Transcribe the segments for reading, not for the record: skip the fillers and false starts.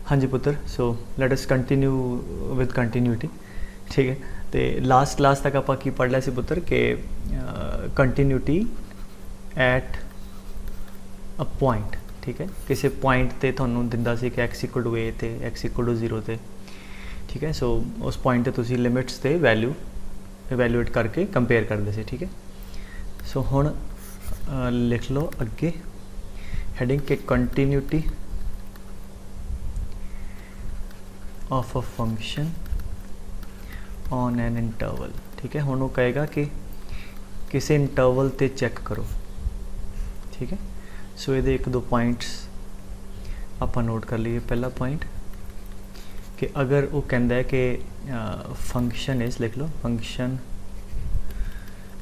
हाँ जी पुत्र, सो let us continue with continuity. ठीक है, तो लास्ट क्लास तक आप की पढ़ लिया सी पुत्र कि कंटिन्यूटी एट अ पॉइंट। ठीक है, किसी पॉइंट ते थोनू दिंदा सी कि एक्स इक्वल टू ए ते एक्स इक्वल टू 0 ते। ठीक है, सो उस पॉइंट ते तुसी लिमिट्स ते वैल्यू इवैल्यूएट करके कंपेयर करते थे। ठीक है, सो हुण लिख लो अगे हेडिंग के continuity of a function on an interval. ठीक है, हुण वो कहेगा कि किसी इंटरवल ते चेक करो। ठीक है, सो ये एक दो पॉइंट्स आप नोट कर लीजिए। पहला पॉइंट कि अगर वो कहता है कि फंक्शन इज, लिख लो, function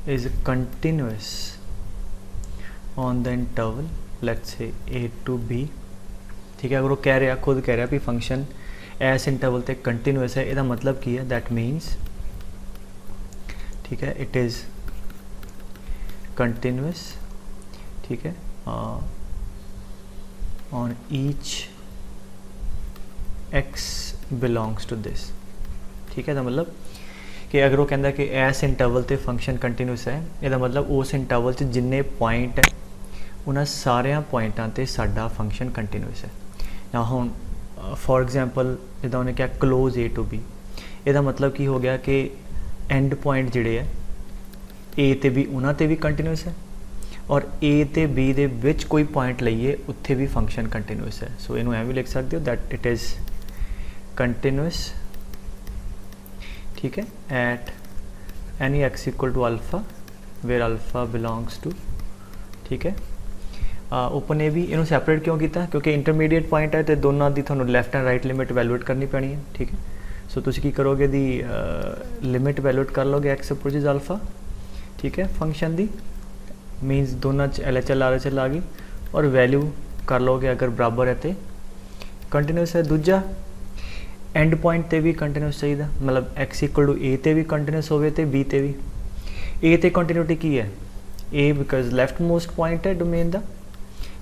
is continuous on the interval let's say a to be. ठीक है, अगर वो कह रहा, खुद कह रहा भी फंक्शन एस इंटरवल ते कंटिन्यूअस है, इसका मतलब की है, दैट मीन्स, ठीक है, इट इज़ कंटिन्यूअस। ठीक है, on each x belongs to this. ठीक है, तो मतलब कि अगर वो कहता है कि एस इंटरवल ते फंक्शन कंटिन्यूअस है, इसका मतलब उस इंटरवल च जिन्ने पॉइंट है उन्होंने सारे पॉइंटां ते साडा फंक्शन कंटिन्यूअस है। या हुण फॉर एग्जाम्पल जिदा उन्हें क्या क्लोज ए टू बी, इसका मतलब की हो गया कि एंड पॉइंट जिहड़े है ए ते बी उन्हां ते भी कंटिन्यूअस है, और ए ते बी दे विच कोई पॉइंट लईए उत्थे भी फंक्शन कंटिन्यूअस है। सो इनू एवं लिख सकते हो दैट इट इज़ कंटिन्यूअस, ठीक है, at any x equal to alpha where alpha belongs to, ठीक है, ओपन ए भी। इनू सैपरेट क्यों किया, क्योंकि इंटरमीडिएट पॉइंट है तो दोनों की थोड़ा left and right limit valuate करनी पैनी है। ठीक है, सो तुम की करोगे दी लिमिट वैल्यूएट कर लोगे एक्स अप्रोचेज अल्फा, ठीक है, फंक्शन दी मीनस दोनों L H L R H L आ गई, और वैल्यू कर लोगे अगर बराबर है तो कंटिन्यूस है। दूजा एंड पॉइंट ते भी कंटिन्यूस चाहिए, मतलब एक्स इक्वल टू ए ते भी कंटिन्यूस होवे ते बी ते भी। ए ते कंटिन्यूटी की है, a because left most point है डोमेन का,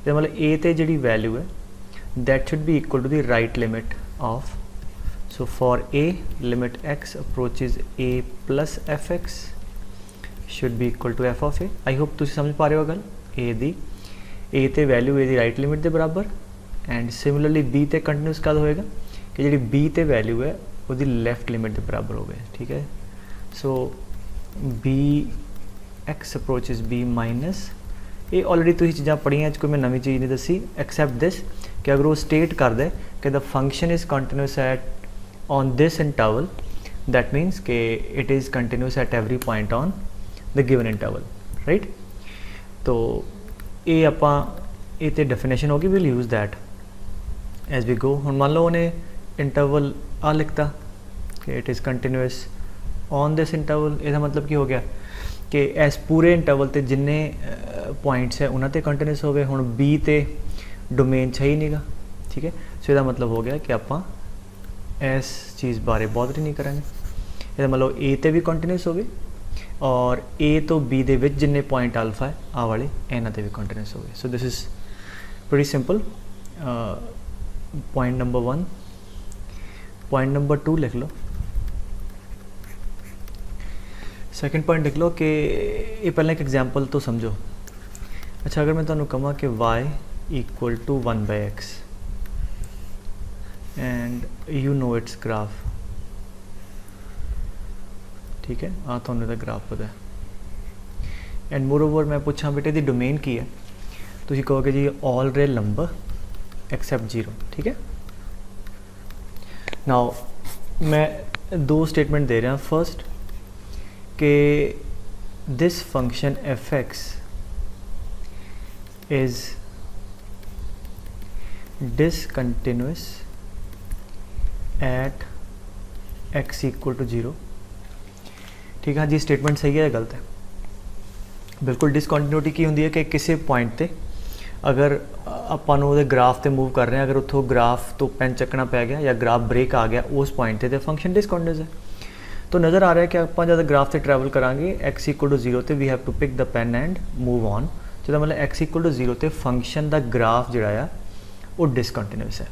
मतलब ए ते जी वैल्यू है that should be equal to the right limit of, so for a limit x approaches a plus f x should be equal to f of a. I hope तुम समझ पा रहे हो गल। ए ते वैल्यू ए दी right limit के बराबर, एंड सिमिलरली बी ते कंटिन्यूस कद होएगा कि जी बी ते वैल्यू है वो लैफ्ट लिमिट के बराबर हो गए। ठीक है, so b x approaches b minus ये ऑलरेडी तुम चीज़ा पढ़िया, कोई मैं नवी चीज़ नहीं दसी एक्सैप्ट दिस कि अगर वो स्टेट कर दे कि the function is continuous at on this interval, that means कि it is continuous at every point on the given interval, right. तो ये आपां ये तो डेफिनेशन होगी, will use that as we go. हुण मान लो उन्हें इंटरवल आ लिखता कि it is continuous on this interval, इसका मतलब की हो गया कि इस पूरे इंटरवल ते जिन्ने पॉइंट्स है उन्होंने कंटिन्यूस हो गए। हुण बी ते डोमेन छ ही नहीं गा, ठीक है, सो इसका मतलब हो गया कि आपां इस चीज़ बारे बॉदर ही नहीं करेंगे। इसका मतलब ए ते भी कंटिन्यूस हो गए, और ए तो बी दे विच जिन्ने पॉइंट अल्फा है आ वाले इन्हां ते भी कंटिन्यूस हो गए। So this is pretty simple. Point number 1। Point number 2 लिख लो, सेकेंड पॉइंट लिख लो कि ये पहले एक एग्जाम्पल तो समझो। अच्छा, अगर मैं तुहानू कहां कि y equal to 1/x and you know its graph, ठीक है, तुहानू इहदा ग्राफ पता है, एंड मोर ओवर मैं पूछा बेटे दी डोमेन की है, तुसीं कहोगे जी ऑल रियल नंबर एक्सेप्ट 0। ठीक है, नाउ मैं दो स्टेटमेंट दे रहा। फर्स्ट कि this function f x is discontinuous at x equal to 0। ठीक है जी, स्टेटमेंट सही है या गलत है? बिल्कुल। डिसकंटिन्यूटी की होंगी है कि किसी पॉइंट ते अगर अपन वो ग्राफ ते मूव कर रहे हैं, अगर उतों ग्राफ तो पेन चकना पै गया या ग्राफ ब्रेक आ गया उस पॉइंट ते फंक्शन डिसकंटिन्यूअस है। तो नज़र आ रहा है कि आप जब ग्राफ से ट्रैवल करांगे एक्स इक्वल टू 0 तो we have to pick the pen and move on. जो मतलब एक्स इक्वल टू 0 तो फंक्शन का ग्राफ जोड़ा वो डिसकंटिन्यूअस है।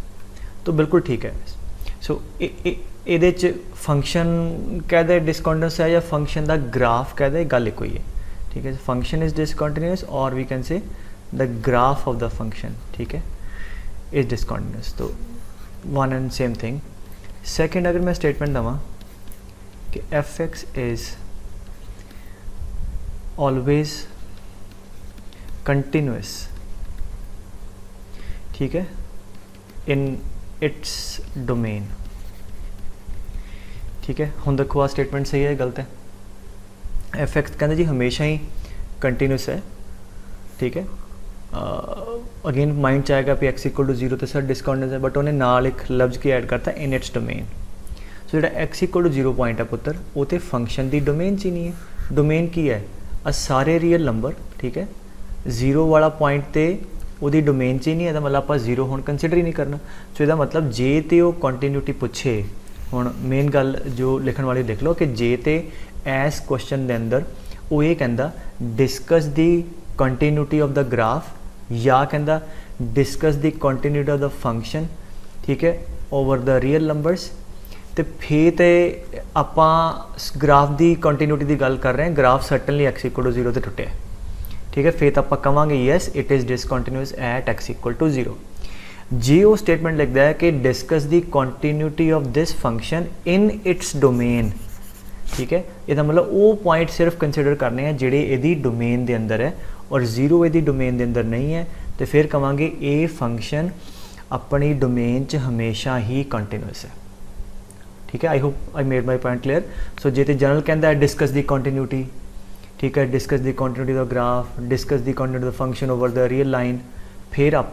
तो बिल्कुल ठीक है। सो ਇਹਦੇ ਚ फंक्शन कहते डिसकॉन्टिन्यूस है या फंक्शन का ग्राफ कहते गल एक ही है, ठीक है। फंक्शन इज डिसकॉन्टिन्यूस और we can say the graph of the function, ठीक है, इज डिसकॉन्टिन्यूस। तो one and same thing. Second अगर मैं स्टेटमेंट देवां कि f x is always continuous, ठीक है, इन इट्स डोमेन, ठीक है। हुण देखो आ स्टेटमेंट सही है गलत है? एफ एक्स कहते जी हमेशा ही कंटिन्यूस है, ठीक है। अगेन माइंड च आएगा भी एक्स इक्वल टू 0 तो सर डिसकॉन्टिन्यूस है, बट उन्हें नाल एक लफ्ज की ऐड करता इन इट्स डोमेन। सो जो एक्स इक्वल टू 0 पॉइंट है पुत्र वो तो फंक्शन की डोमेन च ही नहीं है। डोमेन की है आ सारे रियल नंबर, ठीक है। 0 वाला पॉइंट तो वो डोमेन च ही नहीं है, तो मतलब आप 0 हुण कंसीडर ही नहीं करना। सो इसका मतलब जे तो वो कंटीन्यूटी पूछे, हुण मेन गल जो लिखण वाली देख लो कि जे तो एस क्वेश्चन के अंदर वो ये कहता discuss the continuity of the graph या कहता discuss the continuity of the function, ठीक है, ओवर द रियल नंबर्स। तो फिर तो आप ग्राफ की कंटीन्यूटी की गल कर रहे हैं, graph certainly x equal to 0 तो टुटे, ठीक है। फिर तो आप कहेंगे yes it is discontinuous at x equal to 0। जी वो स्टेटमेंट लिखता है कि discuss the continuity of this function in its domain, ठीक है। इसका मतलब वो पॉइंट सिर्फ कंसीडर करने हैं जेडे यदि डोमेन के अंदर है और 0 यदि डोमेन के अंदर नहीं है, तो फिर कहेंगे ये फंक्शन अपनी डोमेन च हमेशा ही कंटीन्यूस है, ठीक है। I hope I made my point clear. So जे तो जनरल कहता है डिस्कस दी कंटीन्यूटी, ठीक है, discuss the continuity of graph, discuss the continuity of function over the real line. फिर आप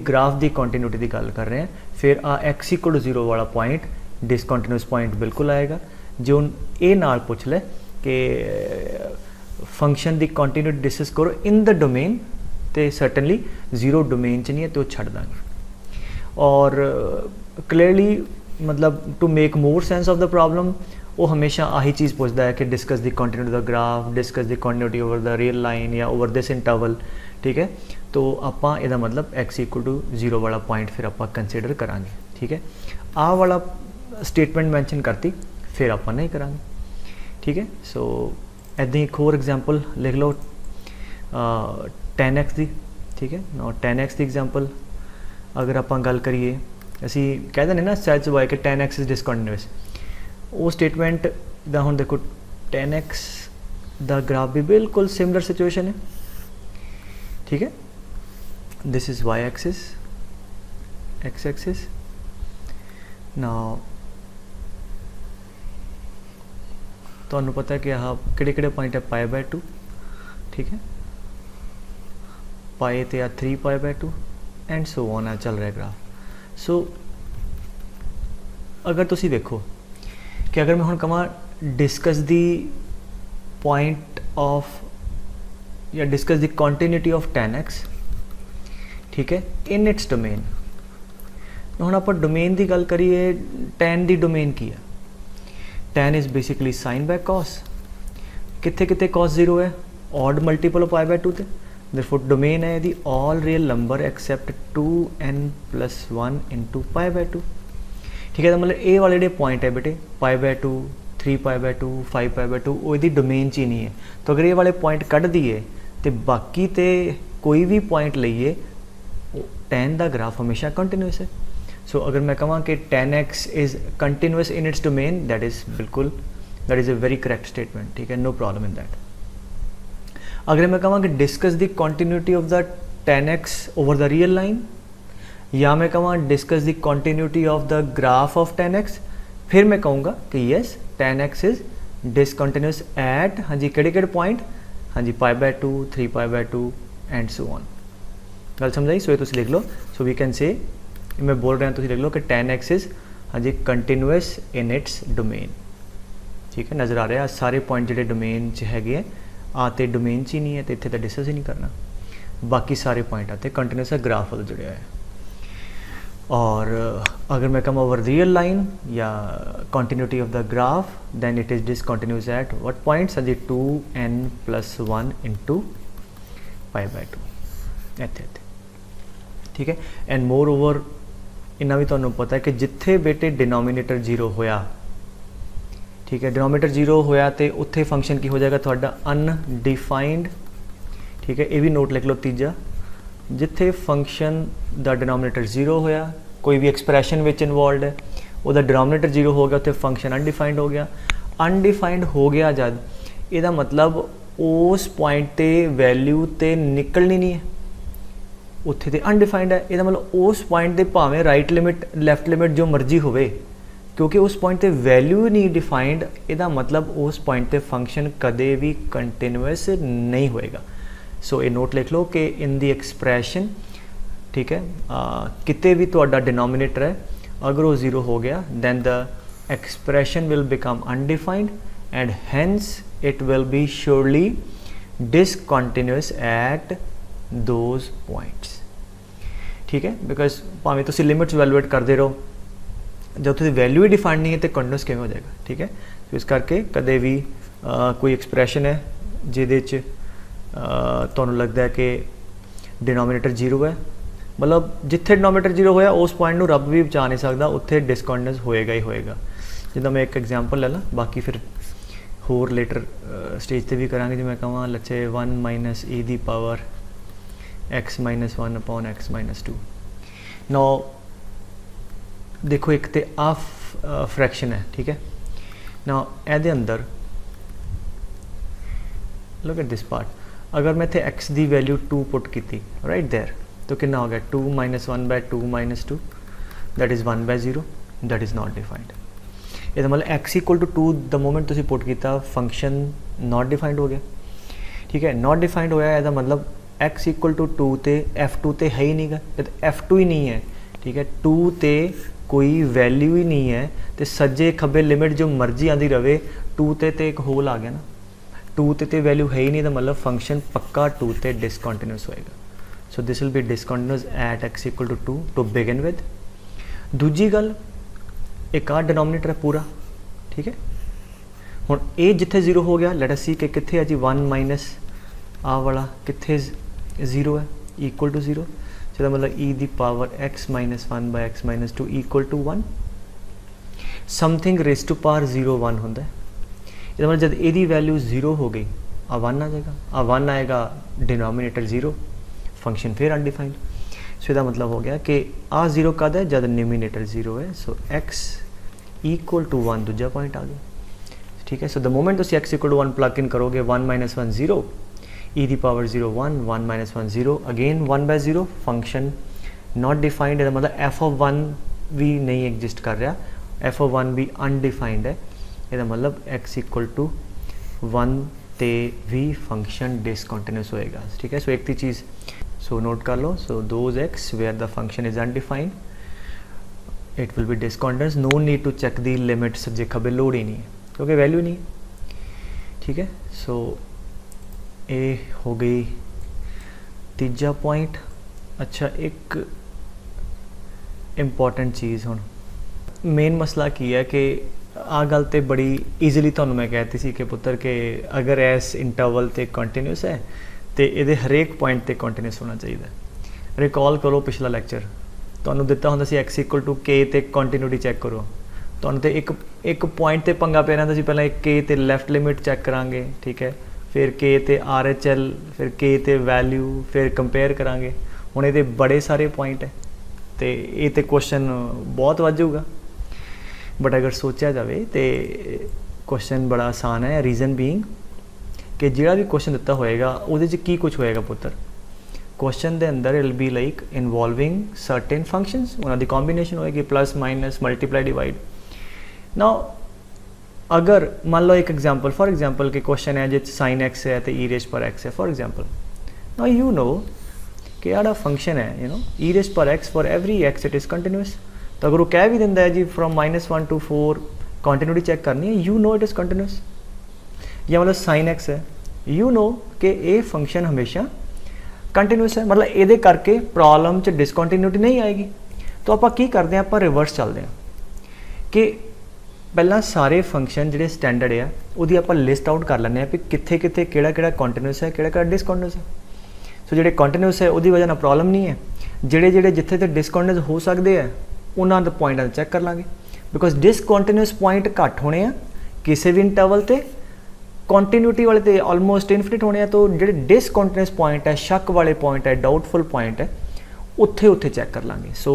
ग्राफ की कंटीन्यूटी की गल कर रहे हैं, फिर आ एक्स इक्वल टू 0 वाला पॉइंट डिसकॉन्टिन्यूस पॉइंट बिल्कुल आएगा। जो ये नाल पूछ ले कि फंक्शन की कंटीन्यूटी डिस्कस करो इन द डोमेन, तो सर्टनली 0 डोमेन च नहीं है तो छड़ देंगे। और क्लियरली मतलब to make more sense of the problem वो हमेशा आही चीज़ पूछता है कि discuss the continuity of the graph, discuss the continuity over the real line या ओवर दिस इंटरवल, ठीक है। तो आप इसका मतलब एक्स इक्वल टू 0 वाला पॉइंट फिर आप कंसीडर करांगे, ठीक है। आ वाला स्टेटमेंट मैंशन करती फिर आप नहीं करांगे, ठीक है। सो ऐसे एक होर एग्जाम्पल लिख लो 10x की, ठीक है। 10x की एग्जाम्पल अगर आप गल करिए असी कह दें ना सच वाई कि 10x इज डिसकॉन्टिन्यूस, वो स्टेटमेंट दा हुण देखो 10x दा ग्राफ भी बिल्कुल सिमिलर सिचुएशन है, ठीक है। This is y axis, x axis. Now तो पता है कि हाँ किहड़े पॉइंट है π/2, ठीक है, पाए तो 3π/2 एंड सो ऑन है चल रहा है ग्राफ। सो अगर तुसी देखो कि अगर मैं हुण कहां डिस्कस दी पॉइंट ऑफ या discuss the continuity of 10x, ठीक है, इन इट्स डोमेन। हुण आप डोमेन की गल करिए, 10 की डोमेन की है, 10 is basically sine by cos, कितने कितने कॉस 0 है, ऑड मल्टीपल ऑफ π/2 थे। देयरफॉर डोमेन है यदि all real number except 2n+1 into π/2, ठीक है। तो मतलब ए वाले जो पॉइंट है बेटे π/2, 3π/2, 5π/2 वो यदि डोमेन च ही नहीं है, तो अगर ये वाले पॉइंट कट दिए तो बाकी तो कोई भी पॉइंट लीए 10 का ग्राफ हमेशा कंटिन्यूस है। सो अगर मैं कहूँ कि 10x is continuous in its domain, that is बिल्कुल that is a very correct statement, ठीक है, नो प्रॉब्लम इन दैट। अगर मैं कहूँ कि discuss the continuity of the 10x over the real line, या मैं कहूँ discuss the continuity of the graph of 10x, फिर मैं कहूँगा कि yes 10x is discontinuous eight हाँ जी केड़े पॉइंट, हाँ जी π/2, 3π/2 एंड सो ऑन। गल समझाई? सो ये तुम लिख लो। सो वी कैन से मैं बोल रहा तुम लिख लो कि 10x इज़ हाँ जी कंटिन्यूस इन इट्स डोमेन, ठीक है। नज़र आ रहा है सारे पॉइंट जो डोमेन च है आते डोमेन च ही नहीं है, तो इतने तो डिस्कस ही नहीं करना, बाकी सारे पॉइंट आते कंटिन्यूस है ग्राफ वाला जुड़े है। और अगर मैं कहूँ ओवर रियल लाइन या continuity of the graph, then it is discontinuous at what points, हाँ जी 2n+1 इंटू π/2 ऐसे, ठीक है। एंड मोर ओवर इन्ना भी तुहानूं पता है कि जिथे बेटे डिनोमीनेटर 0 होया, ठीक है, डिनोमीनेटर 0 होया तो उत्थे फंक्शन की हो जाएगा तुहाडा अनडिफाइंड, ठीक है। ये भी नोट लिख लो तीजा, जिथे फंक्शन दा डिनोमीनेटर 0 होया, कोई भी एक्सप्रैशन विच इनवॉल्व है, उसका डिनोमीनेटर 0 हो गया, उत्थे फंक्शन अनडिफाइंड हो गया। अनडिफाइंड हो गया जब, ਇਹਦਾ मतलब उस पॉइंट ते वैल्यू तो निकलनी नहीं है, उत्थे तो अनडिफाइंड है। ਇਹਦਾ मतलब उस पॉइंट ते भावें राइट लिमिट लैफ्ट लिमिट जो मर्जी होवे, क्योंकि उस पॉइंट ते वैल्यू ही नहीं डिफाइंड, ਇਹਦਾ मतलब उस पॉइंट ते फंक्शन कदे भी कंटिन्यूअस नहीं होएगा। सो ये नोट लिख लो कि इन दी एक्सप्रैशन, ठीक है, किते भी तुहाडा डिनोमीनेटर है अगर वो 0 हो गया, then the expression will become undefined and hence it will be surely discontinuous at those points, ठीक है। बिकॉज भावें तुसीं लिमिट्स वैल्यूएट करते रहो, जब तुसीं वैल्यू ही डिफाइंड नहीं है तो कंटिन्यूस किवें हो जाएगा, ठीक है। तो इस करके कदे भी कोई एक्सप्रैशन है जिहदे च तुहानूं लगदा है कि डिनोमीनेटर 0 है, मतलब जिथे डिनोमीनेटर 0 होया उस पॉइंट नूं रब भी बचा नहीं सकता, उत्थे डिसकॉन्टिन्यूस होएगा ही होएगा। जिद्दां मैं एक एग्जाम्पल ले ला, बाकी फिर होर लेटर स्टेज पे भी करांगे। जो मैं कहा लच्छे 1 minus e the power x minus 1 upon x minus 2। No देखो एक तो आ फ्रैक्शन है, ठीक है ना, एदे अंदर लुक एट दिस पार्ट, अगर मैं थे x दी वैल्यू 2 पुट की थी राइट देयर, तो कितना हो गया 2 minus 1 by 2 minus 2, that is 1 by 0, that is not defined. ਇਹਦਾ मतलब x equal to 2 the moment तुसी पुट किया फंक्शन नॉट डिफाइंड हो गया, ठीक है। नॉट डिफाइंड होया ਇਹਦਾ मतलब x इक्वल टू 2 तो f2 तो है ही नहीं गा, तो f2 ही नहीं है, ठीक है। 2 तो कोई वैल्यू ही नहीं है, तो सज्जे खब्बे लिमिट जो मर्जी आती रहे, 2 ते एक होल आ गया ना, 2 ते वैल्यू है ही नहीं, तो मतलब फंक्शन पक्का 2 ते डिसकॉन्टिन्यूस होएगा। So this will be discontinuous at x equal to 2 to begin with. दूजी गल, एक आ डिनोमीनेटर है पूरा, ठीक है। हुण ये जिथे 0 हो गया, लेट अस सी कि किथे है जी 1 माइनस आ वाला किथे 0 है, इक्वल टू 0, जिसका मतलब e the power x minus 1 by x minus 2 equal to 1। Something raised to power 0 1 होंदा है, इसका मतलब जब ये वैल्यू 0 हो गई आ 1 आ जाएगा, आ 1 आएगा, डिनोमीनेटर 0, फंक्शन फिर अनडिफाइंड। सो इसका मतलब हो गया कि आ 0 कद है जब न्यूमिनेटर 0 है, सो x इक्वल टू 1 दूजा पॉइंट आ गया, ठीक है। सो द मोमेंट तुम x equal to 1 plug in करोगे, 1 minus 1 0, e the power 0 1, 1 minus 1 0, again 1 by 0, function not defined है, मतलब f ऑफ 1 भी नहीं एग्जिस्ट कर रहा, f ऑफ 1 भी अनडिफाइंड है, इसका मतलब x इक्वल टू 1 ते भी फंक्शन डिसकॉन्टिन्यूस होएगा, ठीक है। सो एक चीज़ सो नोट कर लो, so those x where the function is undefined it will be discontinuous, no need to check the limits, सब्जे खबे लोड ही नहीं है क्योंकि वैल्यू नहीं है, ठीक है। सो ये हो गई तीजा पॉइंट। अच्छा एक इंपॉर्टेंट चीज़ हुण मेन मसला की है कि आ गल तो बड़ी ईजिली तुहानूं मैं कहती सी कि पुत्र के अगर इस इंटरवल ते कंटिन्यूस है तो ये हरेक पॉइंट ते कंटिन्यूस होना चाहिए। रिकॉल करो पिछला लैक्चर तुहानूं दिता हुंदा सी एक्स इक्वल टू के ते कंटिन्यूटी चैक करो, तुहानूं ते एक पॉइंट ते पंगा पै रहिंदा सी, पहलां एक के ते लैफ्ट लिमिट चैक करांगे, ठीक है, फिर के ते RHL, फिर के ते वैल्यू, फिर कंपेयर करांगे। हुण ये बड़े सारे पॉइंट है तो ये तो क्वेश्चन बहुत वध जाऊगा, बट अगर सोचा जाए तो क्वेश्चन बड़ा आसान है। रीजन बीइंग कि जिहड़ा भी क्वेश्चन दिता होएगा उहदे च की कुछ होएगा पुत्र, क्वेश्चन के अंदर it will be like involving certain functions, उन्होंने कॉम्बीनेशन होएगी plus minus multiply divide. Now अगर मान लो एक एग्जांपल फॉर एग्जांपल के क्वेश्चन है जिस साइन एक्स है तो ई रेज पर एक्स है for example, now you know कि यार फंक्शन है यू नो ई रेज पर x for every x it is continuous, तो अगर वो कह भी दिंदा है जी फ्रॉम -1 to 4 कंटिन्यूटी चेक करनी है, you no it is continuous, या मतलब साइन एक्स है, यू नो कि ये फंक्शन हमेशा कंटिन्यूस है, मतलब ये करके प्रॉब्लम च डिसकंटिन्यूटी नहीं आएगी। तो आप की करते हैं, आप रिवर्स चलते हैं कि पहला सारे फंक्शन जिहड़े स्टैंडर्ड है वो आप लिस्ट आउट कर लें भी कित्थे कित्थे किहड़ा कंटिन्यूस है किहड़ा डिसकंटिन्यूस है। सो जिहड़े कंटिन्यूस है उसकी वजह ना प्रॉब्लम नहीं है, जिहड़े जिथे तो डिसकंटिन्यूस हो सकते हैं उन्होंने दे पॉइंटां चैक कर लांगे बिकॉज डिसकॉन्टीन्यूअस पॉइंट घट होने आ किसी भी इंटरवल ते कॉन्टीन्यूटी वाले तो ऑलमोस्ट इनफिनिट होने हैं। तो जो डिसकॉन्टीन्यूअस पॉइंट है शक वाले पॉइंट है डाउटफुल पॉइंट है उत्थे उत्थे चैक कर लांगे। सो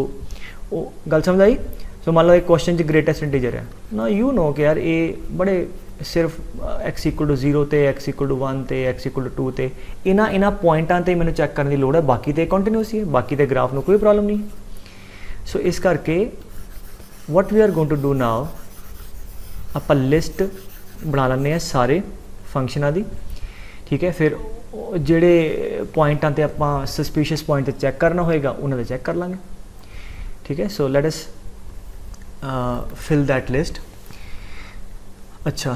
वो गल समझ आई। सो मान लो एक क्वेश्चन च ग्रेटेस्ट इंटीजर है ना यू नो कि यार ये बड़े सिर्फ x इक्वल टू 0 ते x इक्वल टू 1 ते x इक्वल टू 2 ते इन्हां पॉइंटां ते मैंने चैक करने की लोड़ है बाकी तो कॉन्टीन्यूअस ही है बाकी तो ग्राफ में कोई प्रॉब्लम नहीं है। सो इस करके what we are going to do now आप लिस्ट बना लें सारे फंक्शनां दी ठीक है। फिर ਜਿਹੜੇ पॉइंटां ते आपां सस्पीशियस पॉइंट ते चैक करना होएगा उन्होंने चैक कर लांगे ठीक है। So let us fill that list. अच्छा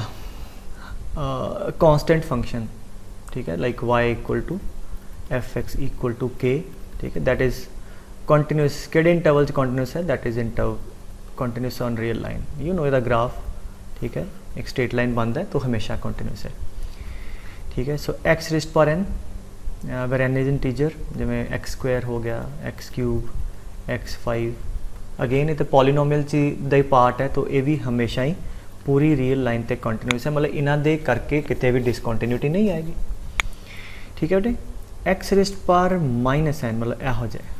कांस्टेंट फंक्शन ठीक है like y equal to f x equal to k ठीक है दैट इज़ कॉन्टीन्यूअस किहड़े इंटरवल च कॉन्टीन्यूअस है that is continuous on real line you know ਇਹਦਾ ग्राफ ठीक है एक स्ट्रेट लाइन बनता है तो हमेशा कॉन्टीन्यूअस है ठीक है। सो एक्स रेस्ट पर n where n is integer जिमें एक्स स्क्वायर हो गया एक्स क्यूब x5 अगेन ये तो पॉलीनोमियल दा ही पार्ट है तो ये भी हमेशा ही पूरी रियल लाइन ते कॉन्टीन्यूअस है मतलब इन्हां दे करके किते भी डिसकॉन्टीन्यूटी नहीं आएगी ठीक है बेटे। एक्स रेस्ट पर माइनस एन मतलब यहो जिहा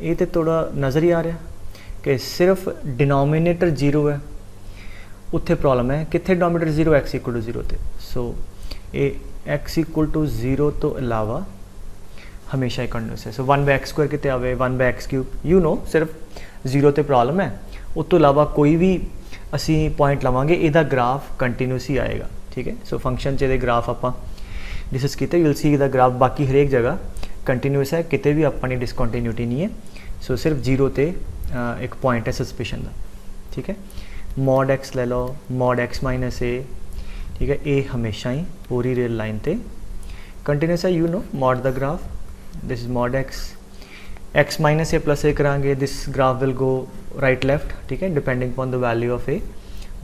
ये तो थोड़ा नज़र ही आ रहा कि सिर्फ डिनोमीनेटर 0 है उत्थे प्रॉब्लम है कितने डिनोमीनेटर 0 x इक्वल टू 0 ते। सो ये x इक्वल टू 0 तो अलावा हमेशा ही कॉन्टीन्यूअस है। सो 1/x स्क्वायर कितने आवे 1/x क्यूब यू नो सिर्फ 0 ते प्रॉब्लम है उस तो अलावा कोई भी असी पॉइंट लवांगे इहदा ग्राफ कंटीन्यूअस ही आएगा ठीक है। सो फंक्शन च ग्राफ आपां डिस्कस किया विल सी इहदा ग्राफ बाकी हरेक जगह कंटीन्यूअस है किते भी अपनी डिसकॉन्टीन्यूटी नहीं है। सो सिर्फ 0 ते एक पॉइंट है सस्पिशन का ठीक है। मॉड एक्स ले लो मॉड एक्स माइनस ए ठीक है ये हमेशा ही पूरी रियल लाइन ते कंटीन्यूअस है you know mod the graph this is mod x minus a plus a करांगे this graph will go right left ठीक है depending upon the value of a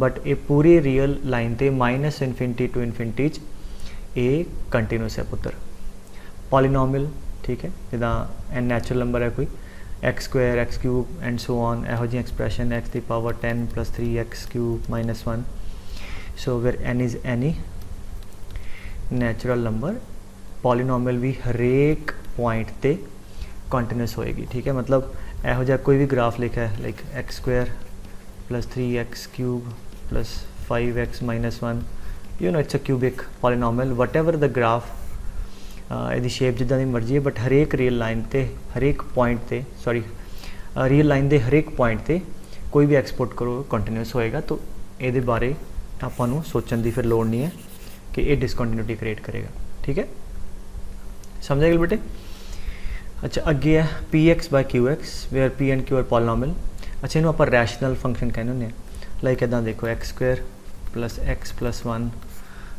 but ये पूरी रियल लाइन ते minus infinity to infinity ए continuous है पुत्र। Polynomial ठीक है जिदा एन नैचुरल नंबर है कोई x square x cube and so on यहो जी expression x the power 10 + 3x cube -1 so where n is any natural number polynomial भी हरेक पॉइंट ते कॉन्टीन्यूअस होएगी ठीक है। मतलब यहो जिहा कोई भी ग्राफ लिखा है like x square + 3x cube + 5x -1 you know it's a cubic polynomial what ever the graph यदि शेप जिदा की मर्जी है बट हरेक रियल लाइन ते हरेक पॉइंट ते सॉरी रियल लाइन के हरेक पॉइंट ते कोई भी एक्सपोर्ट करो कंटीन्यूअस होएगा तो ये बारे आपां सोचने की फिर लोड़ नहीं है कि ये डिसकॉन्टीन्यूटी क्रिएट करेगा ठीक है। समझ गए बेटे। अच्छा अगे है px/qx where p and q are polynomial. अच्छा इन्हों आप रैशनल फंक्शन कहने होंगे लाइक इदा देखो x square + x + 1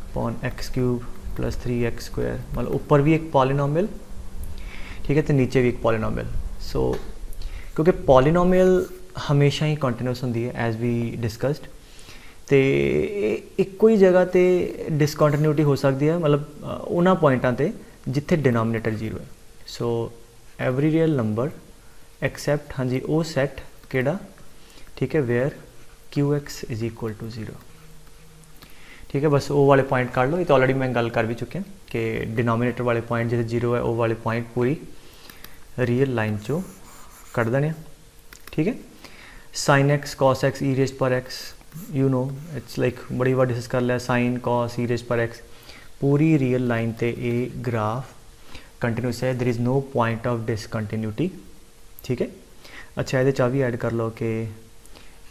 upon x cube + 3x square मतलब ऊपर भी एक पॉलीनोमियल ठीक है तो नीचे भी एक पॉलीनोमियल। सो क्योंकि पॉलीनोमियल हमेशा ही कंटीन्यूअस होंदी है एज वी डिस्कस्ड तो एक ही जगह ते डिसकॉन्टीन्यूटी हो सकती है मतलब उन्हां पॉइंटां ते जिथे डिनोमीनेटर 0 है। So every real number except हाँ जी वो सैट केड़ा ठीक है where qx is equal to 0 ठीक है। बस वो वाले पॉइंट काट लो ये तो ऑलरेडी मैं गल कर भी चुके हैं कि डिनोमीनेटर वाले पॉइंट जिथे 0 है वो वाले पॉइंट पूरी रियल लाइन चो कट देने ठीक है। sin x cos x e⁻x you know it's like बड़ी बार डिस्कस कर लिया sin cos e⁻x पूरी रियल लाइन ते ए ग्राफ कंटीन्यूअस है there is no point of discontinuity ठीक है। अच्छा ये भी ऐड कर लो कि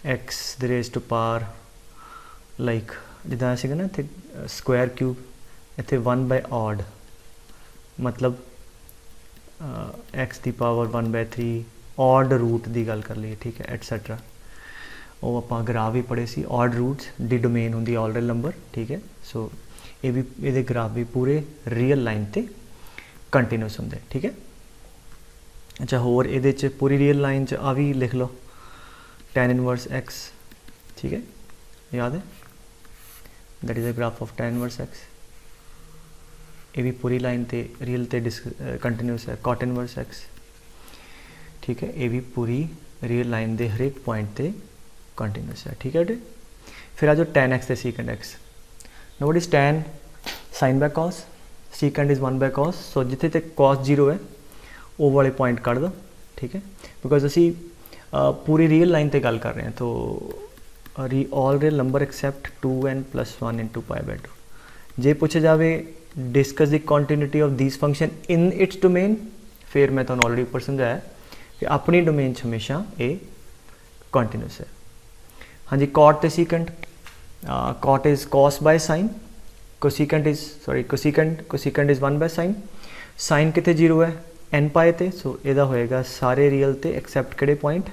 x⁻⁴ लाइक जिदा सीगा ना इतने स्क्वायर क्यूब इतने 1/ऑड मतलब x the power 1/3 odd root की गल कर ली ठीक है एटसैट्रा वो आप ग्राफ भी पढ़े सी ऑड रूट्स दी डोमेन होंगी ऑल रियल नंबर ठीक है। सो ये भी ये ग्राफ भी पूरे रियल लाइन ते कंटीन्यूअस होंगे ठीक है। अच्छा होर ये पूरी रियल लाइन च आ भी लिख लो tan−1x ठीक है याद है that is a graph of tan−1x ये भी पूरी लाइन ते रियल ते कंटीन्यूअस है cot−1x ठीक है ये भी पूरी रियल लाइन के हरेक पॉइंट ते कंटिन्यूस है, ठीक है बेटे। फिर आ जाओ tan x ते secant x। Now what is tan sin by cos, secant is 1 by cos, so जिथे तक cos 0 है वो वाले पॉइंट कट दो, ठीक है, बिकॉज असी पूरी रियल लाइन ते गल कर रहे हैं, तो all real number accept 2n+1 into pi by 2। जे पूछे जाए discuss the continuity of these function in its domain, फिर मैं तुहानू ऑलरेडी ऊपर समझाया कि अपनी डोमेन हमेशा ये कॉन्टीन्यूस है। हाँ जी, कॉट ते secant, cot is cos by sine, cosecant is 1 by sine, sine कितने 0 है n पाए ते, सो यदा होएगा सारे रियल ते एक्सैप्ट किहड़े पॉइंट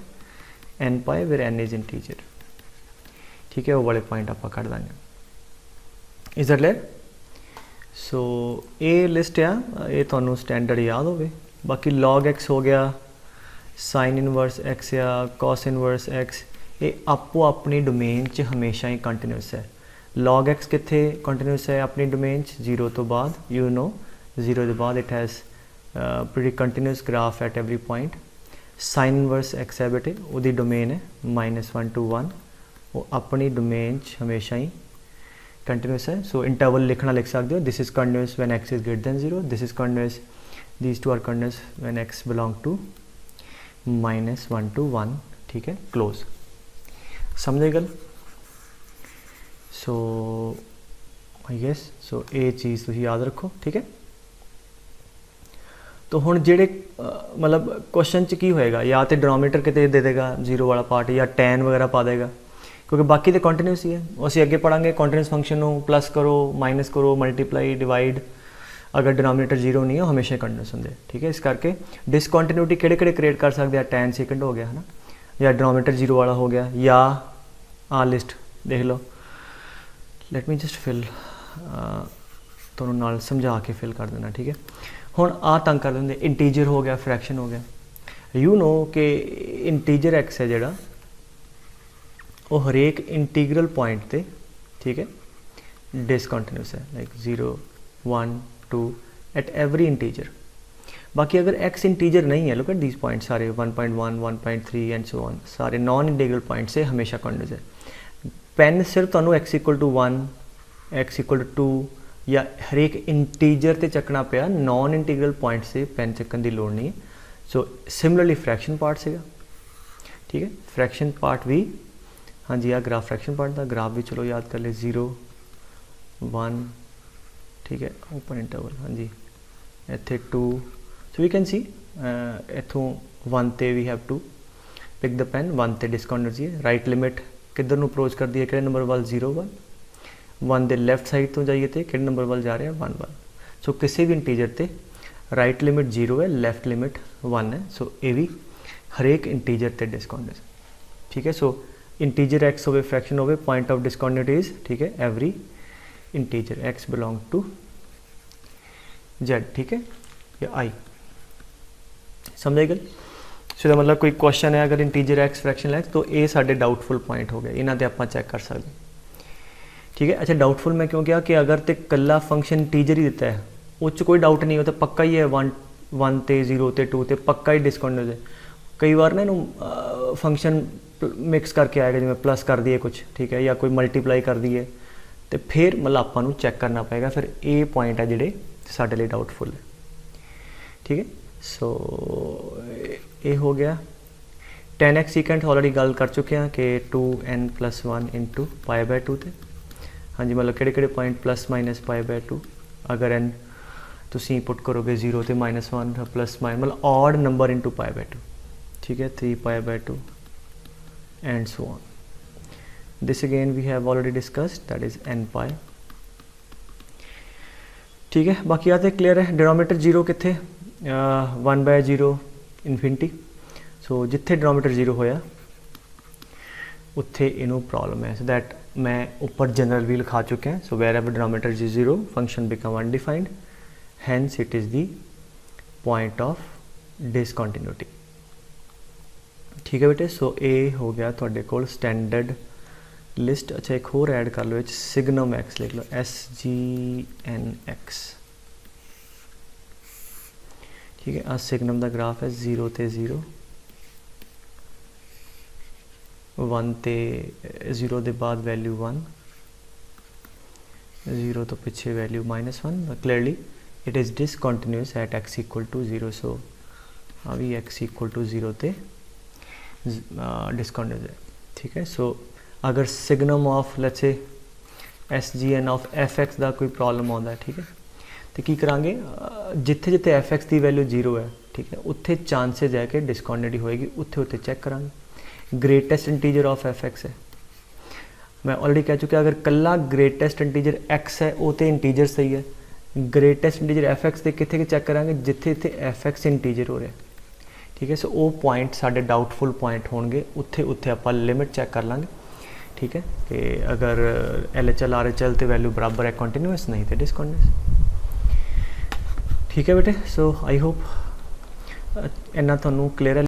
n पाए वेर n इज इंटीजर, ठीक है, वो वाले पॉइंट आप कट देंगे। Is that clear? सो ये लिस्ट आ, ये तुहानू स्टैंडर्ड याद होवे। बाकी log x हो गया, साइन इनवर्स x या cos इनवर्स x, ये आपो अपनी डोमेन च हमेशा ही कंटिन्यूस है। log x कितने कंटिन्यूस है अपनी डोमेन च, 0 तो बाद, यू नो 0 तो बाद it has pretty continuous graph at every point। Sine inverse x है बेटे, वो डोमेन है -1 to 1, वो अपनी डोमेन हमेशा ही कंटिन्यूस है। सो इंटरवल लिखना लिख सकते हो, this is continuous when x is greater than 0, this is continuous, these two are continuous when x belong to -1 to 1, ठीक है, क्लोज। समझे गल? सो आई गेस सो ये चीज़ तुम याद रखो, ठीक है। तो हुण जेड़े मतलब क्वेश्चन च की होएगा, या तो डिनोमीनेटर कितने दे देगा 0 वाला पार्ट, या tan वगैरह पा देगा, क्योंकि बाकी तो कंटिन्यूस ही है। असीं अगे पढ़ांगे कंटिन्यूस फंक्शन को प्लस करो, माइनस करो, मल्टीप्लाई, डिवाइड, अगर डिनोमीनेटर 0 नहीं है हमेशा कंटिन्यूस होंगे, ठीक है। इस करके डिसकंटिन्यूटी किहड़े क्रिएट कर सकते हैं, tan सेकंड हो गया है ना, या डिनोमीनेटर 0 वाला हो गया, या आ लिस्ट देख लो। लेट मी जस्ट फिल, तुहानू नाल समझा के फिल कर देना, ठीक है। हुण आ तंग कर देंगे, इंटीजर हो गया, फ्रैक्शन हो गया। यू नो कि इंटीजर x है जिहड़ा वो हरेक इंटीग्रल पॉइंट ते, ठीक है, डिसकंटिन्यूस है, लाइक 0 1 2 एट एवरी इंटीजर। बाकी अगर x इंटीजर नहीं है, लुक एट दीज पॉइंट सारे 1.1 1.3 एंड सो ऑन, सारे नॉन इंटीग्रल पॉइंट से हमेशा कंटिन्यूस है। पेन सिर्फ तुहानू x = 1 x = 2 या हरेक इंटीजर ते चकना पिया, नॉन इंटीग्रल पॉइंट से पेन चक्कन की लोड़ नहीं है। सो सिमिलरली फ्रैक्शन पार्ट सेगा, ठीक है, फ्रैक्शन पार्ट भी, हाँ जी, आ ग्राफ फ्रैक्शन पार्ट का ग्राफ भी चलो याद कर ले, 0 1, ठीक है, ओपन इंटरवल, हाँ जी, इत्थे 2, सो वी कैन सी इत्थों 1 ते we have to pick the pen, 1 ते डिसकंटिन्यूटी है। राइट लिमिट किधर नूं अप्रोच करती है, किहड़े नंबर वाल 0 1, 1 दे लैफ्ट साइड तो जाइए तो किहड़े नंबर वाल जा रहे हैं 1 1। सो किसी भी इंटीजर ते राइट लिमिट 0 है, लैफ्ट लिमिट 1 है, सो ये भी हरेक इंटीजर ते डिसकंटिन्यूस, ठीक है। सो इंटीजर x हो, फ्रैक्शन हो, पॉइंट ऑफ डिसकंटिन्यूटी इज, ठीक है, every integer x belong to z, ठीक है, या i। समझे गल? सो मतलब कोई क्वेश्चन है अगर इंटीजर x फ्रैक्शन x, तो ये साडे डाउटफुल पॉइंट हो गए, इन्हां ते आपां चैक कर सकते, ठीक है। अच्छा, डाउटफुल मैं क्यों किया कि अगर तो कला फंक्शन इंटीजर ही दिता है, उस कोई डाउट नहीं, हो तो पक्का ही है 1 ते 0 ते 2 ते पक्का ही डिसकंटिन्यूस है। कई बार ना इनू फंक्शन मिक्स करके आएगा, जिवें प्लस कर दिए कुछ, ठीक है, या कोई मल्टीप्लाई कर दिए, तो फिर मतलब आपां नू चैक करना पएगा, फिर ये पॉइंट है जिहड़े साडे लई डाउटफुल है, ठीक है। सो ये हो गया। tan x सीकेंट ऑलरेडी गल कर चुके हैं कि 2n+1 इंटू पाई बाय 2 थे, हाँ जी, मतलब किहड़े point plus minus pi by 2, अगर n तुसीं पुट करोगे 0 तो -1 प्लस माइनस, मतलब odd number into pi by 2, ठीक है, 3 pi by 2 and so on. This again we have already discussed, that is n pi, ठीक है। बाकी आते क्लियर है। डिनोमीनेटर 0 कितने, 1/0 इन्फिनिटी, सो जिथे डिनोमीनेटर 0 होया उत्थे इनू प्रॉब्लम है, सो दैट मैं ऊपर जनरल भी लिखा चुके हैं। So wherever denominator is 0 function become undefined, hence it is the point of discontinuity, ठीक है बेटे। सो ए हो गया थोड़े कोल स्टैंडर्ड लिस्ट। अच्छा, एक होर ऐड कर लो, सिग्नम एक्स लिख लो, SGNX, ठीक है। आ सिग्नम का ग्राफ है 0 ते 0, 1 ਤੇ 0 ਦੇ ਬਾਅਦ ਵੈਲਿਊ 1, 0 ਤੋਂ ਪਿੱਛੇ value -1, clearly it is discontinuous at x equal to 0। So अभी x इक्वल टू 0 ते डिसकंटिन्यूस है, ठीक है। सो अगर signum of let's say SGN of fx का कोई प्रॉब्लम आता है, ठीक है, तो की करांगे जिथे जिथे fx की वैल्यू 0 है, ठीक है, उत्थे चांसेज है कि डिसकंटिन्यूटी होएगी, उत्थे उत्थे चेक करांगे। ग्रेटेस्ट इंटीजर ऑफ fx है, मैं ऑलरेडी कह चुका, अगर कला ग्रेटेस्ट इंटीजर x है वो तो इंटीजर सही है। ग्रेटेस्ट इंटीजर fx के कितने चेक करांगे जिथे जिथे fx इंटीजर हो रहा है, ठीक है। सो वो पॉइंट साढ़े डाउटफुल पॉइंट होंगे, उत्थे उत्थे आप लिमिट चेक कर लाँगे, ठीक है, कि अगर LHL RHL तो वैल्यू बराबर है कंटिन्यूस, नहीं तो डिसकंटिन्यूस, ठीक है बेटे। सो आई होप इन्ना तुहानू क्लीयर है।